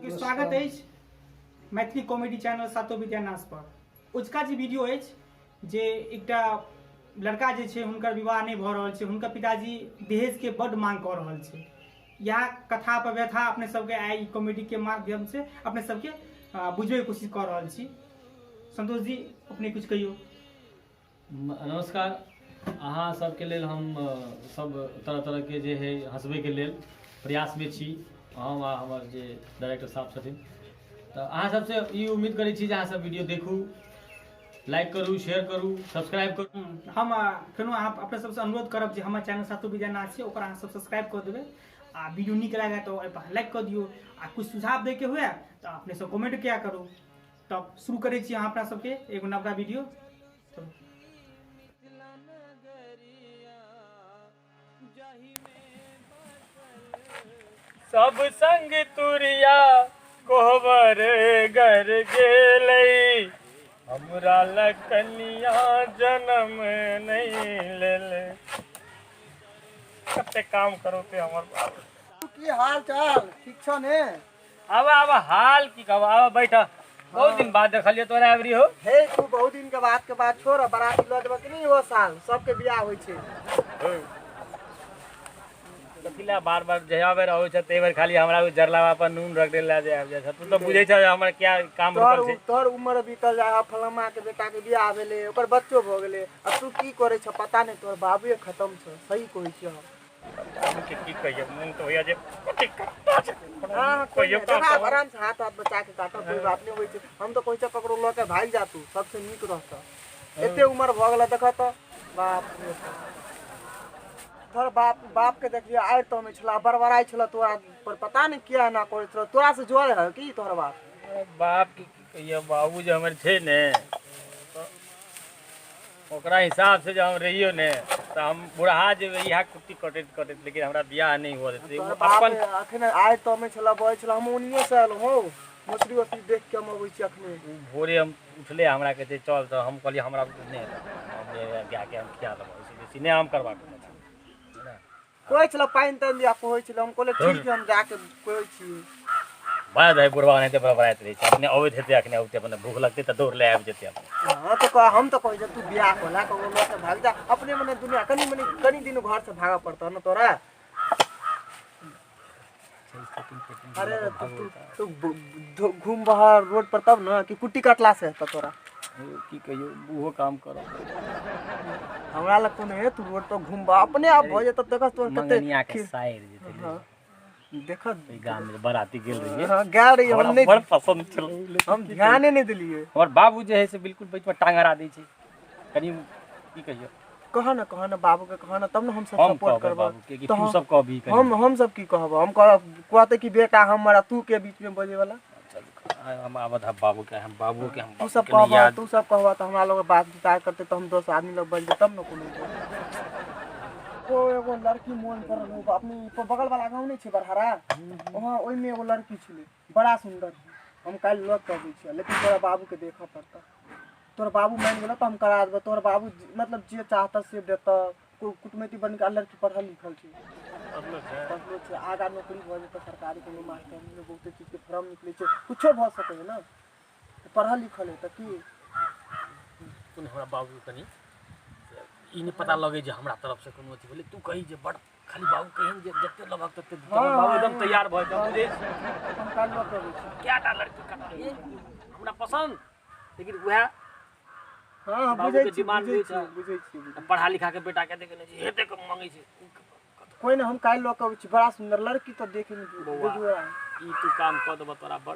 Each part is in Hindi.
सबके स्वागत है मैथिली कॉमेडी चैनल सातो विद्यानाश पर। उजका जे वीडियो है जे एकटा लड़का जे छै हुनकर विवाह नहीं भ रहल छै, हुनकर पिताजी दहेज के बड़ मांग कर रहल छै। यह कथा पर व्यथा अपने सबके आई कॉमेडी के माध्यम से अपने सबके बुझे के कोशिश कर रहल छी। संतोष जी अपने कुछ कहियो। नमस्कार, अहाँ सबके लेल हम सब तरह तरह के जे है हंसबे के लेल प्रयास में छी। हम आ हमर जे डायरेक्टर साहब छथिन तो अहाँ सबसे ई उम्मीद करै छी जे अहाँ सब वीडियो देखू, लाइक करू, शेयर करू, सब्सक्राइब करू। हम फेनो अहाँ अपने सबसे अनुरोध करब जे हमर चैनल सातो विद्यानाश छै ओकरा अहाँ सब सब्सक्राइब कर देबै आ वीडियो नीक लागे तो लाइक कर दियो आ कुछ सुझाव दे के हुए तो अपने सब कमेंट किया करू। तब शुरू करै छी अहाँ अपना सबके एगो नवका वीडियो। सब संग तुरिया कोहबर घर गेलै, हमरा लकनिया जन्म नहीं लेले। कते काम करो ते हमर बाप। की हाल चाल ठीक छ ने? अब हाल की कहब, अब बैठ। बहुत दिन बाद देखलिए तोरा आबरी हो। हे तू बहुत दिन के बाद छोड़ बाराती ल देबक नहीं हो साल सबके बियाह होय छै। कथिला बार बार जयाबे रहै छ ते बेर खाली हमरा जरलावा पर नून रख देला जे आब जा। तू तो बुझै छ हमर क्या काम रुकल छै। तोर उम्र बीतल जा, फलमा के बेटा के बियाह भेले, ओकर बच्चो भ गेले, अब तू की करे छ पता नहीं, तोर बाबूए खत्म छ। सही कहै छी हम की कहिए मन तो होया जे कथि काटता छै। हां कहियो तो आराम से हाथ बचा के काटो, कोई बात नहीं होय छै। हम तो कहै छ ककरो ल के भाग जा, तू सबसे नीक रहत। एते उम्र भ गेल देख त बाप रे। तोर बाप के देखिए आइ तो में छला बरबराई छला तोरा पर, पता नहीं किया ना करे छला। तोरा से जोर है की तोर बाप की कहिए बाबू जे हमर छै ने ओकरा हिसाब से जो हम रहियो ने तो हम बुढ़ा जे इहा कुट्टी कटैत लेकिन हमरा बियाह नहीं हो देते। अपन अखने आइ तो में छला बय छला, हम उनिए से आल हो मछली वछली देख के हम अबै छी। अखने भोरे हम उठले हमरा कहते चल, तो हम कहलिए हमरा नहीं हम गा के हम खिया देबो, बेसी नहीं हम करबा के कोई छला पाइन तन दिया कोई छला। हम कहले ठीक है हम जाके कोई छी बाद है बुढ़वा नहीं ते बराबर रही छै। अपने अबैत हेते अखने औते अपने भूख लगते त दौड़ ले आबि जेते। हां तो हम तो कहै तू बियाह कोला को लोग से भाग जा, अपने मने दुनिया कनी दिन घर से भागा पड़ता न तोरा। अरे तू घूम बाहर रोड पर तब ना कि कुट्टी काटला से त तोरा की कहियो वो काम करो। हमरा लग तो नहीं, तू रोड पर घूमबा अपने आप भ जेत। देख तोर कते मंगनिया के साइड जेते। हां देख गांव में बाराती गेल रहिए। हां गेल रही, हम नहीं बड़ पसंद छल, हम ध्यान नहीं दिलिए। और बाबू जे है से बिल्कुल बीच में टांगरा दै छै। कनी की कहियो कह ना बाबू के कह ना, तब ना हम सब सपोर्ट करबा। तो तू सब कहबी हम सब की कहब, हम कहते कि बेटा हमरा तू के बीच में बजे वाला। हम आबद बाबू के हम तू सब कहबा तो हमरा लोग बात विचार करते तो हम 10 आदमी लोग बन जे तब न कोनो। ओ एगो लड़की मन कर लो अपनी बगल वाला गांव नहीं छै बरहरा, वहां ओइ में एगो लड़की छले बड़ा सुंदर। हम काल लग कर दै छी, लेकिन तोरा बाबू के देखा पड़ता। तोर बाबू मान गेला तो हम करा देबो। तोर बाबू मतलब जे चाहता से देता। कुटमैती बन के लड़की पढ़ल लिखल छै, पढ़लो छै, आगा नौकरी भ जेतै सरकारी कोनो मास्टर में, बहुते चीज के फॉर्म निकले छै, कुछो भ सकै है ना। पढ़ल लिखल है त की तूने हमरा बाबू कनी ई नहीं पता लगे जे हमरा तरफ से कोनो अथी बोले। तू कही जे बड़ खाली बाबू कहिन जे जत्ते लगक तत्ते बाबू एकदम तैयार भ जाऊ जे हम काल लग कर दै छी। क्या टा लड़की का हमरा पसंद, लेकिन वह हां बुझै छी बुझै छी। पढ़ा लिखा के बेटा के देखे नहीं हेते के मांगे छै कोई ना। हम काल लग कर छी, बड़ा सुंदर लड़की तो देखे में बुझुआ ई तू काम क देब तोरा बड़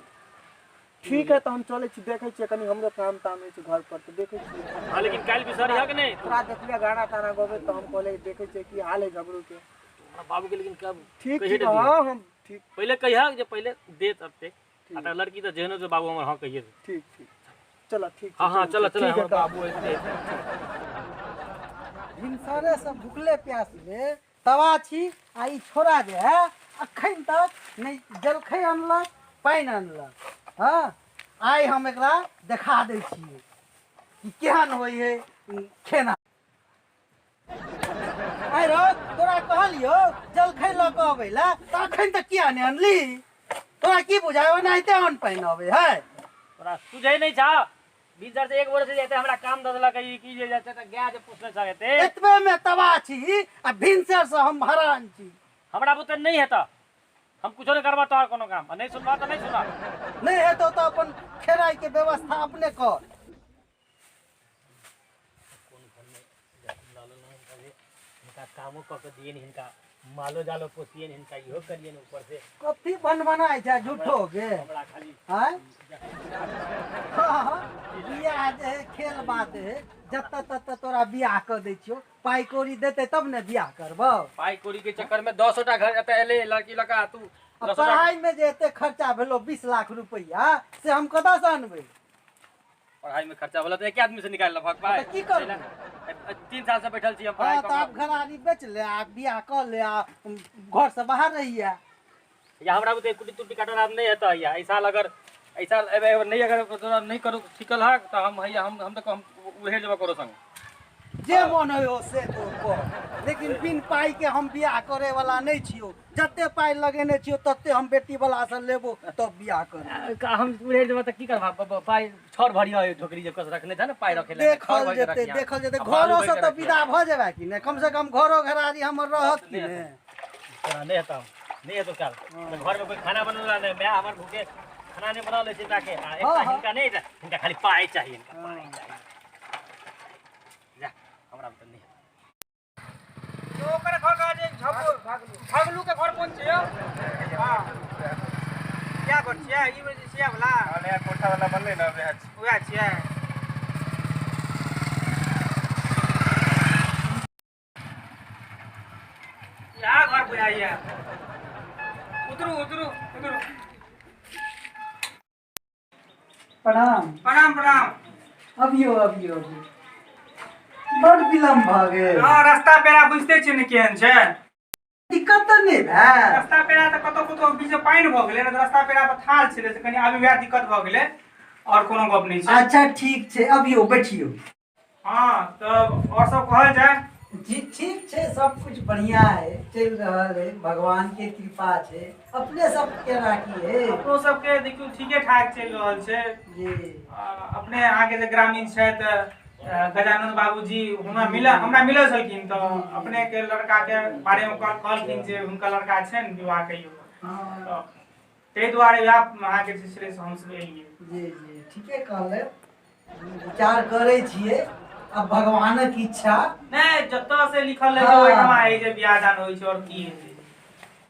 ठीक है। तो हम चले छी, देखे छी कनी हमरो काम ताम है घर पर, तो देखे छी। हां लेकिन काल बिसर हक नहीं तोरा देखलिए गाना ताना गबे तो हम कहले देखे छी कि हाल है झगड़ू के बाबू के। लेकिन कब ठीक ठीक हां हम ठीक पहले कहिया जे पहले दे तते आ लड़की तो जेनो जो बाबू हमर हां कहिए ठीक ठीक चलो ठीक। हां चलो हमर बाबू ऐसे हिंसरे से भुखले प्यासले तवा छी। आ ई छोरा जे है अखन तक नहीं जलखै अनलक पानी अनलक। हां आइ हम एकरा देखा दै छियै कि केहन होय है खेना। आइ रो तोरा कहलियो जलखै ल के अबै ला त अखन तक किया नहीं अनली? तोरा की बुझाय ओनाहिते अन पहिनबे है तोरा सुझै नहीं छा भीतर से एक वर्ष जेते हमरा काम द देलक ई की जे जाते त गाय जे पुछले छते एतबे में तबाह छी आ भिनसर से हम हरान छी हमरा बुते नहीं हेता हम कुछो नहीं करबा तोहर कोनो काम नहीं सुनबा त नहीं सुना नहीं हेतौ तो अपन खेराई के व्यवस्था अपने कर इनका कामो क के दिए इनका मालो जालो पोसिए इनका इहो करिए ऊपर से कथी बन बनाय छै झूठो के हमरा खाली हैं बियाह जे है खेल बात है जत तत तोरा बियाह कर दै छियो पाई कौड़ी देते तब ने बियाह करबो पाई कौड़ी के चक्कर में 100टा घर एते एले लड़की लगा तू अब पढ़ाई में जे एते खर्चा भेलो 20 लाख रुपया से हम कतऽ से अनबै पढ़ाई में खर्चा होला त एक आदमी से निकाल लफक पाई की करबो 3 साल से बैठल छी हम पढ़ाई हाँ तो आप घरानी बेच ले आ बियाह कर ले आ घर से बाहर रहिए या हमरा बुते कुटी तुटी काटन आब नहीं हेता या ऐसा अगर ऐसा नहीं अगर तोरा नहीं करो सिकल है तो हम हैया हम तो हम उहे लेबा करो संग जे मन हो से तो कर लेकिन बिन पाई के हम बियाह करे वाला नहीं छियो जते पाई लगेने छियो तते हम बेटी वाला से लेबो तब बियाह करब हम उहे लेबा त की करबा पाई छोर भरिया झोकरी जे कस रखने था ना पाई रखे ले देखल जेते घरों से तो विदा भ जेबा कि ने कम से कम घरो घरारी हमर रहत कि ने तोरा नहीं हेता नहीं हेतो चल घर में कोई खाना बनला नहीं मैं हमर भूखे खाना नहीं बना ले चिंता के एक इनका नहीं इनका खाली पाई चाहिए इनका पाई चाहिए जा हमरा बुते नहीं तो ओकर घर का जे भागलू के घर कोन छै हां क्या घर छियै ई में जे छियै वाला नया कोठा वाला बनले ना उहे छियै या घर बुझाइया उतरू उतरू उतरू प्रणाम प्रणाम प्रणाम अभियो बड़ विलम्ब भ गेल हां रास्ता पेरा बुझते छियै ने केहन छै दिक्कत तो नहीं है रास्ता पेरा त कतो बीच में पानी भ गेलै न रास्ता पेरा पर थाल छलै से कनी आबि वएह दिक्कत भ गेलै और कोनो गप नहीं छै अच्छा ठीक छै अभियो बैठियो हां तो और सब कहल जाय जी ठीक छै सब कुछ बढ़िया है चल रहल है भगवान के कृपा छै अपने सब के राखी है अपनो सबके देखियो ठीके ठाक चल रहल छै जी अपने आगे जे ग्रामीण छै त गजानंद बाबूजी हमरा मिलल छलखिन तो अपने के लड़का के बारे में कहलखिन जे हुनका लड़का छै ने विवाह कहियो हाँ ते दुआरे अहाँ के सिलसिले से हम सब एलिए जी ठीके कहले विचार करे छिए अब भगवानक इच्छा नहीं जत से लिखल है ओइ हम आइ जे बियाह दान होई छै और की हेतै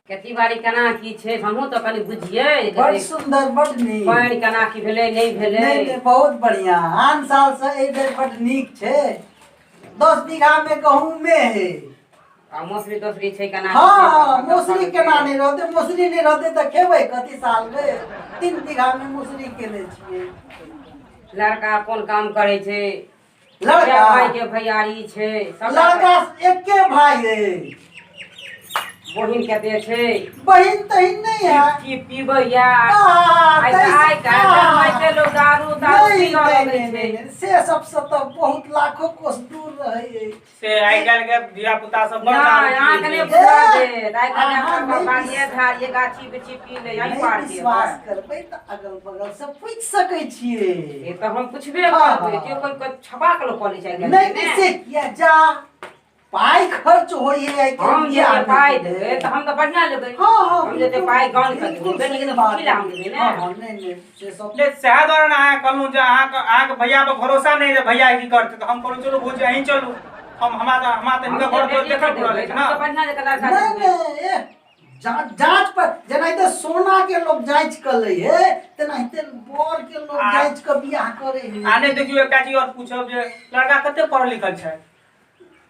खेती बाड़ी केना की छै हमहूँ तऽ कनि बुझियै बड़ सुंदर बड़ नीक पानि केना की भेलै नहीं भेलै नहीं बहुत बढ़िया आन साल से ए बेर बड़ नीक छै 10 बीघा में गहूमे है आ मौसरी तोसरी छै केना हाँ मौसरी केना नहीं रहते मौसरी नहीं रहते तो खेबै कथी साल में 3 बीघा में मौसरी केले छियै लड़का कोन काम करे छै लड़का भाई के भैयारी छै लड़का एके भाई है बहिन कते छै बहिन तहिन नहीं है की पीबै या आइ काल्हि लोग दारू पी रहल छै से सबसे तो बहुत लाखों कोस दूर रहे से आइ काल्हि के धिया पुता सब बड़ आँख दारू ने पी लै छै। बुझा दे आइ काल्हि बाड़िए झाड़िए गाछी बिछी पी ले यही नहीं पार विश्वास करबै त अगल बगल से पूछ सकै छियै ये तो हम पुछबे करबै के कोई छबा के लोग कॉलेज आइ नहीं नहीं से किया जा पाई खर्च होई है हम जे पाई देबै त हम त बढ़िया लेबै हां हां हम जे पाई गांव के देबै लेकिन खिला हम देबै ने हां नहीं से सब ले सह दौरान अहाँ कहलहुँ जे अहाँके भैया पर भरोसा नहीं जे भैया की करते तो हम कहलहुँ चलो भौजी अहीं चलू हमरा तऽ हिनका घर पर देखऽ पड़ल अछि हम ना त बढ़िया जे कला नहीं नहीं जांच पर जेनाइते सोना के लोग जांच कर ले है तेनाइते बोर के लोग जांच के बियाह करे है आ नहीं देखियो एकटा चीज और पूछब जे लड़का कते पढ़ल लिखल छै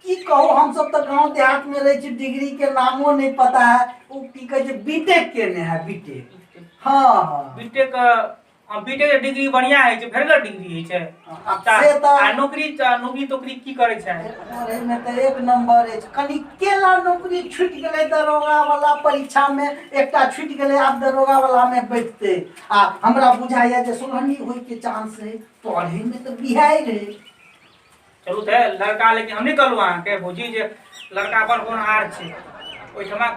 की कहूँ हम सब तो गांव देहात में रहे छी डिग्री के नामो नहीं पता है वो की कहे छै बीटेक केने है बीटेक हां हां बीटेक बीटेक डिग्री बढ़िया है छै भेरगर डिग्री है छै से तो आ नौकरी तोकरी की करे छै अरे में तो एक नंबर है कनी केला नौकरी छूट गेलै दरोगा वाला परीक्षा में एकटा छूट गेलै आब दरोगा वाला में बैठते आ हमरा बुझाइया जे सुलहनी होय के चांस है पढ़े में तो बिहाई रहे चलू तऽ लड़का लेकिन हम नहीं कहलहुँ अहाँके भौजी जे लड़का पर कोन आर छै ओहिठमा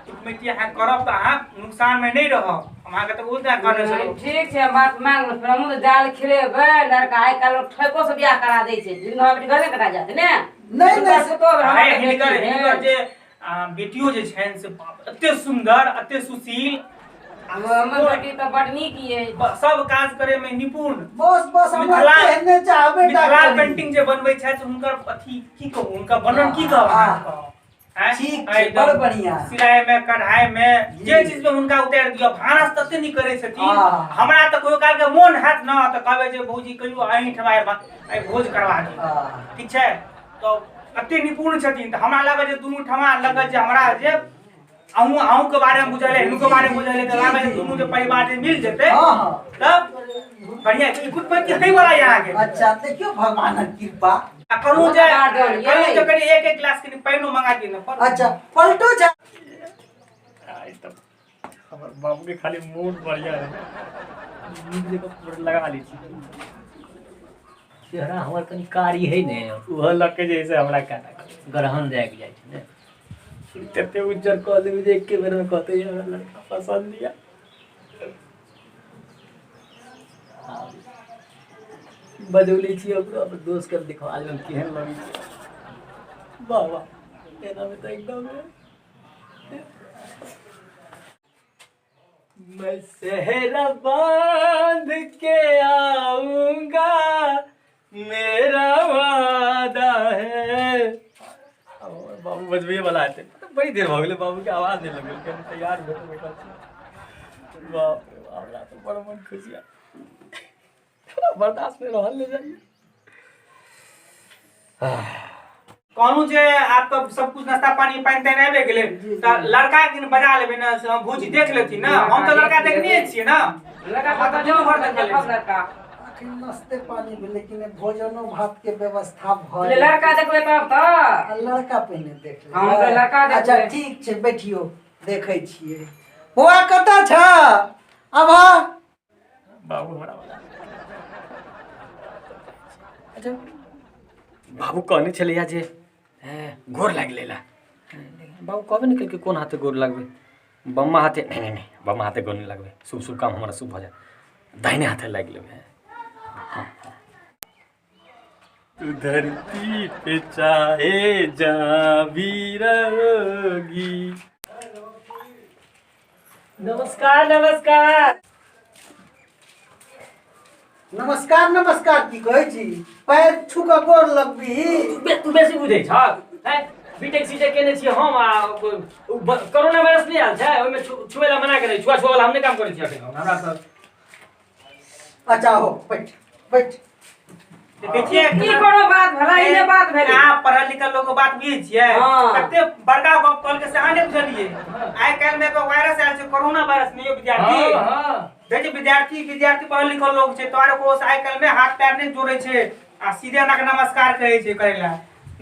कमेटी अहाँ करब तऽ अहाँ नुकसान में नहीं रहब। हम अहाँके तऽ उल्टा करने छलहुँ। ठीक छै बात मान लो, हमहूँ तऽ जाल खिलेबै। लड़का आइ काल्हि ठेको से बियाह करा दै छै, दिन बेटी घरे कटा जाते ने। नहीं नहीं हिनकर जे बेटियो जे छनि से एते सुंदर, एते सुशील, हमर बेटी तऽ बड नीक ये, सब काज करे में निपुण। बस हमरा कहने चाहबे मिथिला पेंटिंग जे बनबै छथि हुनकर अथी की कहू, हुनका वर्णन की कहब। ठीक छै, बड़ बढ़िया। सिलाई में, कढ़ाई में, जे चीज में हुनका उतार दियो, भानस तते नहीं करे छथिन। हमरा तऽ कोई काल के मोन हैत न तऽ कहबै जे भौजी कहियो आइ ठमाय आइ भोज करवा दी, ठीक छै। तो कते निपुण छथिन तऽ हमरा लागल जे दुनू ठमा लगल जे हमरा जे अहूँ के बारे में बुझल है, हिनको बारे में बुझल है, तऽ लागल जे दुनू जे परिवार जे मिल जेतै तब बढ़िया कुछ बात कई वाला यहाँ के। अच्छा देखियो भगवानक कृपा। करू जे कनी एक गिलास के पानियो मंगा दी न। अच्छा पलटो जा। हमर बाबू के खाली मूड बढ़िया है, नीक जगह लगा ली छी। चेहरा हमर कनी कारी है ने, ओह लके जैसे हमरा काटा ग्रहण जाग जाय छै ने। तते उज्जर कह देबै जे एके बेर में कहते हमरा लड़का पसंद लिया। बजौली छी अपन दोस्त के दिखवा लेब केहन लगी छै। वाह वाह एना में तो एकदम मैं सेहरा बांध के आऊंगा, मेरा वादा है। बाबू बजबे वाला है, बड़ी देर हो गई बाबू के आवाज नहीं लगे के तैयार बैठे बैठा छी। बाप रे बाप, हमरा तो बड़ा मन खुशिया बर्दाश्त में रहल ले जाइए। कहूँ जे आप तो सब कुछ नाश्ता पानी पानी तैन आबे गेले त लड़का के बजा लेबे ना, से भौजी देख लेती ना। हम तो लड़का देखने छिए ना, लड़का पता जो भर तक देखब लड़का। नाश्ते पानी भी, लेकिन भोजनो भात के व्यवस्था भऽ ले लड़का देखबै तब तऽ लड़का पहिने देख ले। हम तऽ लड़का देखबै। अच्छा ठीक छै, बैठियो देखै छियै। बौआ कतऽ छ? आबा बाबू हमरा वाला। अच्छा बाबू कहने छलिया जे गोर लाग लेला। बाबू कहबे नहीं कि कोन हाथे गोर लगबे, बम्मा हाथे नहीं बम्मा हाथे गोर नहीं लगबे, शुभ शुभ काम हमारा शुभ हो जाए, दाहिने हाथे लाग लेबे। तू धरती पे चाहे जहाँ भी रहोगी। नमस्कार नमस्कार नमस्कार नमस्कार की कहै छी, पैर छू कऽ गोर लगबी। तू बेसी बुझै छ हैं। बीटेक सीटेक केने छी हम, कोरोना वायरस नहीं आयल छै, ओइमे छुए ला मना करे, छुआ वाला हम नहीं काम करै छी अखन हमरा सब। अच्छा हो बैठ बैठ। देखिए की कोनो बात भला इने बात भेलै। आप पढ़ल लिखल लोग बात बुझै छियै, कते बड़का गप कॉल के से अहाँ नहीं बुझलिए। आइ काल्हि में एगो वायरस आयल छै, कोरोना वायरस नहीं विद्यार्थी। देखिए विद्यार्थी पढ़ल लिखल लोग छै, तोरे को आइ काल्हि में हाथ पैर नहीं जोड़े छै आ सीधे ना नमस्कार कहै छै करे ला।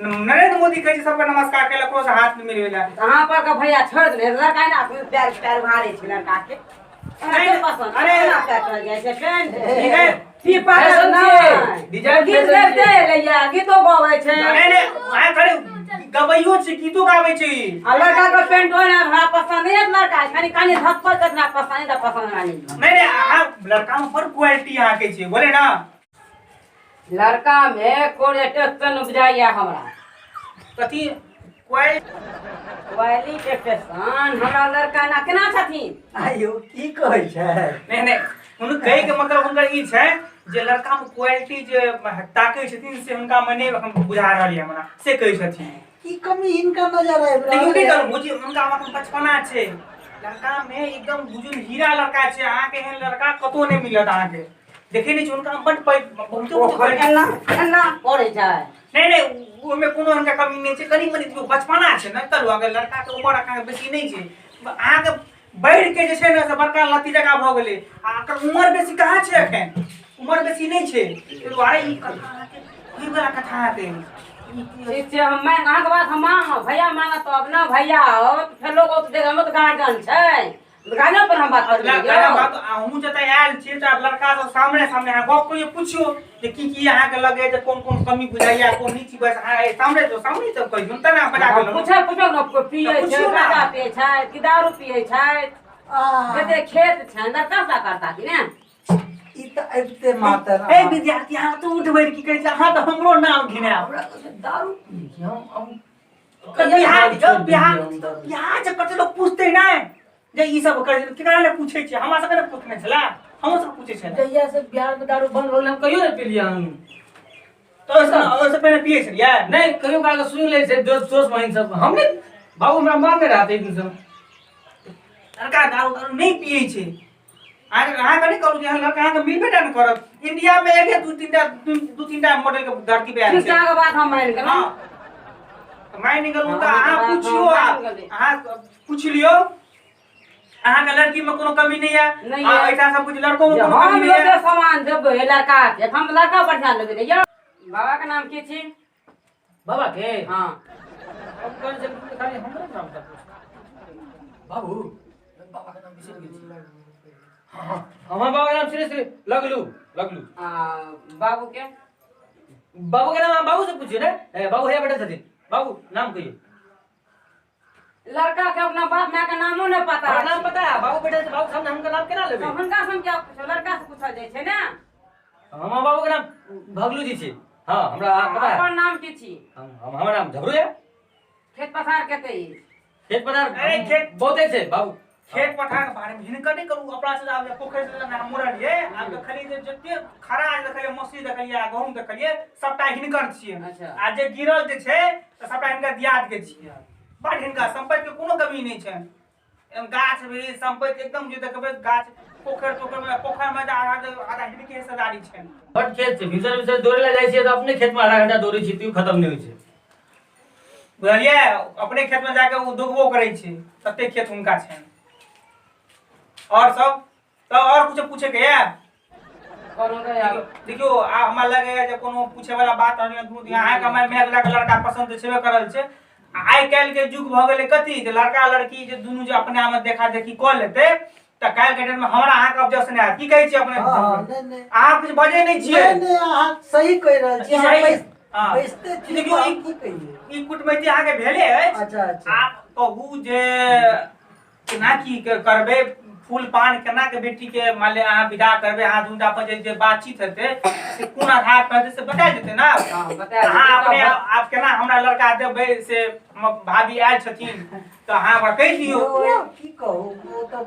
नरेंद्र मोदी कहै छै सबके नमस्कार करे ला, को से हाथ नहीं मिलवे ला। अहाँ पर का भैया छोड़ दे, लड़का ना पैर भारे छै लड़का के। अरे पसंद अरे ना पैर कर जाय छै फ्रेंड। ठीक है की पागल ना डिजाइन गीत गाते लैया, गीतो गाबै छै। अरे आइ खड़े गबैयो छै, गीतो गाबै छै। आ लड़का का पेंट होय ना हमरा पसंद नहीं है, लड़का खाली कानी धक्का करना पसंद है, पसंद नहीं। नहीं आ लड़का में पर क्वालिटी यहाँ के छै बोले ना। लड़का में क्वालिटी बुझाइया हमरा। कथी क्वालिफिकेशन हमरा लड़का ना केना छथिन। आयो की कहै छै। नहीं उन कहे के मतलब उनका ई छै जे लड़का में क्वालिटी जे ताकै छथिन से उनका मने हम बुझा रहल हमरा से कहै छथिन। की कमी इनका नजर आबि रहल लेकिन है। मुझे उनका मतलब बचपना छै, लड़का में एकदम बुजुर्ग हीरा लड़का छै। अहाँ के एहन लड़का कतो नहीं मिलत अहाँ के, देखे नहीं छै उनका बड बहुत एना पड़े छै। नहीं ओमे कोनो उनका कमी नहीं छै, कनी मनी बचपना छै न। चलू अगर लड़का के उम्र अहाँ के बेसी नहीं छै, अहाँ के बढ़ के जे छै न से बड़का लत्ती जका भ गेलै। आ एकर उम्र बेसी कहाँ छै, एखन उम्र बेसी नहीं छै। दुआरे ई कथा के ई वाला कथा के ठीक छै हम अहाँ के बात हम मानब, भैया मानत तब ना। भैया हो फेर लोग देख हम तो गार्जियन छै, गाना पर हम बात कर अगला गाना बात हमहू जतै आयल छी त लड़का सब सामने सामने अहाँ गप करियो पूछियो जे की अहाँ के लगे जे कोन कमी बुझाइया कोन नीची बस अहाँ सामने सब कहियो त ना बजा गेलो पूछो न पिए छै गाजा पिए छै कि दारू पिए छै कते खेत छै लड़का सा करता कि ने ई त अबिते मातर ए विद्यार्थी अहाँ तो उठ बैठ की कहै छै अहाँ त हमरो नाम घिना दारू पी छी हम बिहार जे कते लोग पूछते ना जे ई सब कर केकरा ले पूछै छै हमरा सबके ने पूछने छला हमरो सब पूछै छै जहिया से बिहार में दारू बंद हो गेल हम कहियो नहीं पीलिए हम तो ओसे पहले पिए छलिए नहीं कहियो काल के सुन ले से दोस्त बहिन सब हमने बाबू हमरा मान नहीं रहते एक दिन से लड़का दारू नहीं पिए छै अहाँ के नहीं करू जे लड़का अहाँ के मिलबे न करब इंडिया में एक दू तीनटा मॉडल के धरती पे आयल शिक्षा छै के बात हम मान गेलौं हां माय निकलू त अहाँ पूछियो अहाँ पूछ लियो अहाँ के लड़की में कोनो कमी नहीं है आ ऐसा सब कुछ लड़कों में कोनो कमी नहीं है हम सामान देबै लड़का के हम लड़का बढ़िया लेबै रे बाबा के नाम की छी बाबा के हां अब कर जे खाली हमरे नाम का बाबू बाबा के नाम बिसर गेल हां हमर बाबा के नाम श्री लगलू बाबू के नाम बाबू से पूछिए ना बाबू है बेटा छथिन बाबू नाम कहिए लड़का के अपना बाप माँ के नामो नहीं पता हमरा नाम पता है बाबू बेटा से बाबू सामने हमका नाम केना लेबे हुनका से हम क्या पूछो लड़का से पूछल जाय छै ना हमर बाबू के नाम भगलू जी छै हां हमरा पता है अपन नाम की छी हमर नाम झबरू है खेत पथार कते खेत पधार अरे खेत बहुते छै बाबू खेत पठार के बारे में हिनकर नहीं करू अपना से आब पोखर से ना मुरलिए आब देखलिए जे जते खरा आज देखलिए मछली देखलिए गहूम देखलिए सबटा हिनकर छियै अच्छा। आ जे गिरल जे छै त सबटा हिनकर दियाद के छियै बड़ हिनका संपत्ति के कोनो कमी नहीं छै गाछ वृक्ष संपत्ति एकदम जे देखबै गाछ पोखर में आधा हिनके हिस्सेदारी छै बट खेत छै भीतर दौड़े ला जाइ छियै त अपने खेत में आधा घंटा दौड़े छियै त खत्म नहीं होय छै बुझलिए अपने खेत में जाके वो दुगबो करे छै तते खेत हुनका छै और सब तो और कुछ पूछे के है कोनो रे यार देखियो हमरा लगे जे कोनो पूछे वाला बात अहाँ के मैं मेघला के लड़का पसंद छेबे करल छै आइ काल के युग भ गेलै कथि जे लड़का लड़की जे दुनू जे अपने आप में देखा देखी क लेते त काल के डेट में हमरा अहाँ के ऑब्जेक्शन है की कहै छी अपने नहीं अहाँ कुछ बजे नहीं छियै नहीं अहाँ सही कह रहल छी हां बैसते छी देखियो की कहिए ई कुटमैती अहाँ के भेले अछि अच्छा अच्छा आप कहू जे केना की करबे फूल पान केना के बेटी के मान ले अहाँ विदा करबे अहाँ दुनटा पर जे बातचीत हेतै से कोन आधार पर से बता देते ना हां बता अहाँ अपने आप केना हमरा लड़का देबै से हम भाभी आयल छथिन तो अहाँ हमरा कहि दियौ की कहू वो तो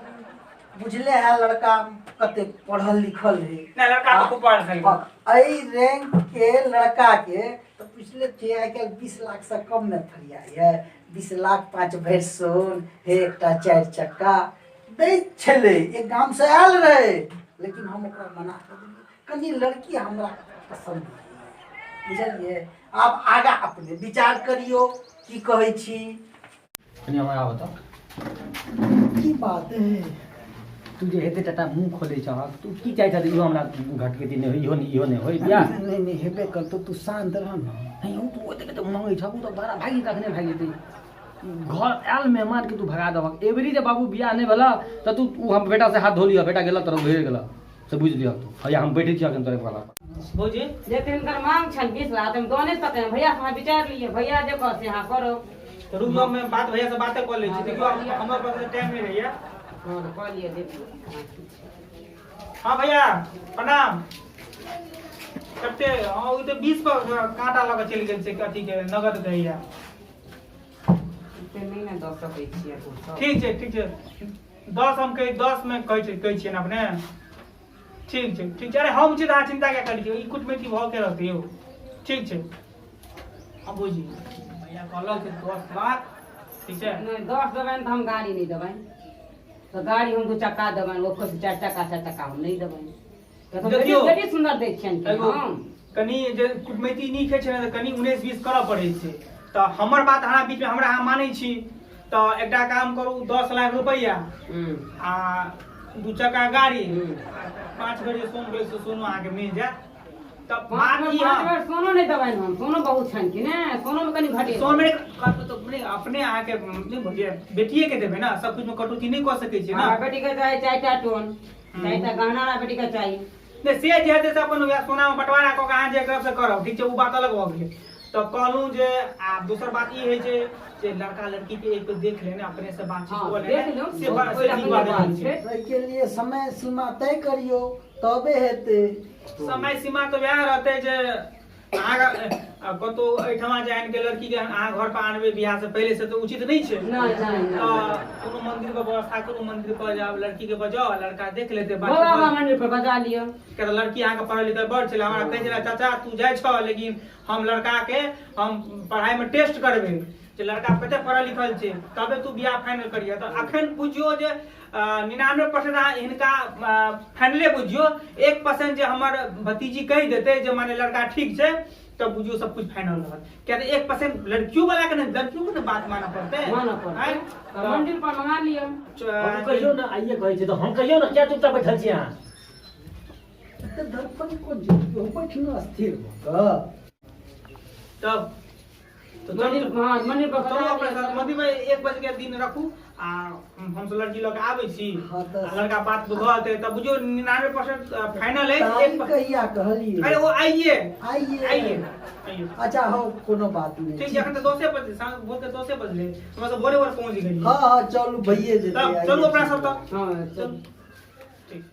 बुझले है लड़का कते पढ़ल लिखल है ना लड़का तो खूब पढ़ल है आई रैंक के लड़का के तो पिछले थे आइ काल्हि 20 लाख से कम में फरियाई है 20 लाख 5 भरि सोन है एकटा 4 चक्का दै छले एक गांव से आयल रहे लेकिन हम ओकरा मना कर देलियै कनी लड़की हमरा पसंद है बुझलिए आप आगा अपने विचार करियो की कहै छी कनी हमरा बता की बात है तू जे हेते टाटा मुंह खोले छ तू की चाहै छ इहो हमरा घट के दिन इहो नहीं होय बिया नहीं हेबे कर तो तू शांत रह ना नहीं हम तू ओते के तो मंगै छ तू तो बड़ा भागी तखने भागी जेतै घर आयल मेहमान के तू भगा दबक एवरी जे बाबू बियाह नहीं भेला त तू हम बेटा से हाथ धो लिया बेटा गेला तरफ भेज गेला से बुझ लिया तू हया हम बैठे छी अखन तोरे वाला भौजी लेकिन इनकर मांग छन 20 लाख हम दोने सकते हैं भैया से विचार लिए भैया जे कह से हां करो तो रुक जाओ मैं बात भैया से बातें कर ले छी देखियो हमरा पास टाइम नहीं रहिया हां कह लिए देखिए हां भैया प्रणाम कते हां ओ तो 20 पर कांटा लगा चल गेल छै कथि के नगद कहिया नहीं ना 10 सकै छियै ठीक छै 10 हम कहि 10 में कहै छियै ना अपने ठीक छै अरे हम छी अहाँ चिंता क्या करै छी ई कुटमैती भ के रहतै यौ ठीक छै अब बुझी भैया कहलक कि 10 लाख ठीक छै नहीं 10 देबन त हम गाड़ी नहीं देबन तो गाड़ी हम 2 चक्का देबन वो से 4 चक्का हम नहीं देबन तो देखियो बेटी सुंदर देख छियन कि हम कनी जे कुटमैती नीक छै ने त कनी 19 20 करऽ पड़ै छै त हमर बात अहाँ बीच में हमरा अहाँ मानै छी त एकटा काम करू 10 लाख रुपैया आ 2 चक्का गाड़ी 5 बजे सोन बजे से सोनू अहाँ के मिल जाए तब बात की है सोनो नहीं दबाई हम सोनो बहुत छन कि ने सोनो में कनी घटे सोन में तो अपने आहाँ के नहीं भजिए बेटिए के देबे ना, सब कुछ में कटौती नहीं कर सके छी ना। बेटी के चाहे चारटा टोन चारटा गहना वाला बेटी का चाहिए ने से जे हेतै से अपन सोना में बंटवारा क के अहाँ जे एकरा से करब, ठीक छै, उ बात अलग भ गेलै। तो कहलूं जे आ दोसर बात ई है जे लड़का लड़की के एक देख लेने अपने से बातचीत हो लेने देख लो से बात से नीक बात है। एहि के लिए समय सीमा तय करियो तबे हेतै। समय सीमा तो वह रहते जे अहाँ कतो एठमा जान के लड़की के अहाँ घर पर आनबे बियाह से पहले से तो उचित नहीं छै। नहीं कोनो मंदिर पर व्यवस्था करू, मंदिर पर जाओ, लड़की के बजाओ, लड़का देख लेते बाबा मंदिर पर बजा लियो के तो लड़की अहाँ के पढ़ल लिखल बड़ छले, हमरा कहे छले चाचा तू जाय छ लेकिन हम लड़का के हम पढ़ाई में टेस्ट करबे जे लड़का कते पढ़ल लिखल छै तबे तू बियाह फाइनल करिया। तो अखन बुझियो जे 99% इनका फाइनले बुझियो, 1% जे हमर भतीजी कह देते जे माने लड़का ठीक छै तब बुझियो सब कुछ फाइनल रहत। क्या 1% लड़कियों वाला के नहीं, लड़कियों को तो बात मानना पड़ते है। मंदिर पर मंगा लियो अब कहियो ना आइए कहै छै तो हम कहियो ना क्या चुपचाप बैठल छी अहाँ। तो दर्पण को जो बैठना स्थिर भ तब तो मंदिर हाँ मंदिर पर चलो अपने साथ मंदिर में 1 बजे के दिन रखू आ हम सब लड़की लग आबै छी, हाँ, तो लड़का बात बुझते तब बुझियो 99% फाइनल है। तारीख कहिया कहलिए? अरे वो आइए आइए। अच्छा हो कोनो बात नहीं। ठीक जखन 10 बजे शाम भोर के 10 बजे हम सब भोरे भोर पहुंच गई। हाँ चलू भइए जेतै। चलो अपना सब तक हाँ चल ठीक।